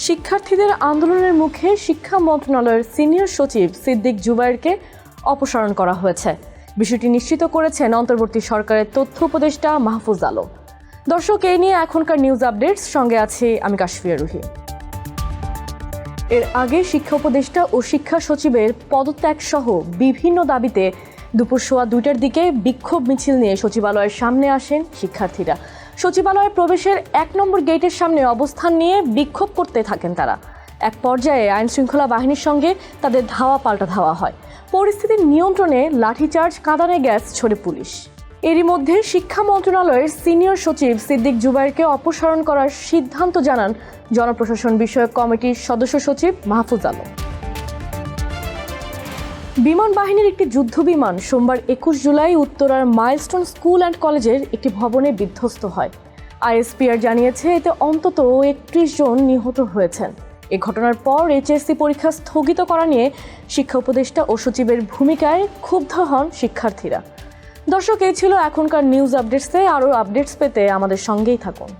শিক্ষার্থীদের আন্দোলনের মুখে শিক্ষা মন্ত্রণালয়ের সিনিয়র সচিব সিদ্দিক জুবায়েরকে অপসারণ করা হয়েছে। বিষয়টি নিশ্চিত করেছেন অন্তর্বর্তী সরকারের তথ্য উপদেষ্টা মাহফুজ আলম। দর্শক, এই নিয়ে এখনকার নিউজ আপডেটস সঙ্গে আছি আমি কাশফিয়া রুহি। এর আগে শিক্ষা উপদেষ্টা ও শিক্ষা সচিবের পদত্যাগ সহ বিভিন্ন দাবিতে দুপুর 2:15টার দিকে বিক্ষোভ মিছিল নিয়ে সচিবালয়ের সামনে আসেন শিক্ষার্থীরা। সচিবালয়ে প্রবেশের 1 নম্বর গেটের সামনে অবস্থান নিয়ে বিক্ষোভ করতে থাকেন তারা। এক পর্যায়ে আইনশৃঙ্খলা বাহিনীর সঙ্গে তাদের ধাওয়া পাল্টা ধাওয়া হয়। পরিস্থিতির নিয়ন্ত্রণে লাঠিচার্জ, কাঁদানে গ্যাস ছোড়ে পুলিশ। এরই মধ্যে শিক্ষা মন্ত্রণালয়ের সিনিয়র সচিব সিদ্দিক জুবায়েরকে অপসারণ করার সিদ্ধান্ত জানান জনপ্রশাসন বিষয়ক কমিটির সদস্য সচিব মাহফুজ আলম। বিমান বাহিনীর একটি যুদ্ধ বিমান সোমবার 21 জুলাই উত্তরার মাইলস্টোন স্কুল অ্যান্ড কলেজের একটি ভবনে বিধ্বস্ত হয়। আইএসপিআর জানিয়েছে এতে অন্তত 31 জন নিহত হয়েছেন। এ ঘটনার পর এইচএসসি পরীক্ষা স্থগিত করা নিয়ে শিক্ষা উপদেষ্টা ও সচিবের ভূমিকায় ক্ষুব্ধ হন শিক্ষার্থীরা। দর্শক, এই ছিল এখনকার নিউজ আপডেটসে। আরও আপডেটস পেতে আমাদের সঙ্গেই থাকুন।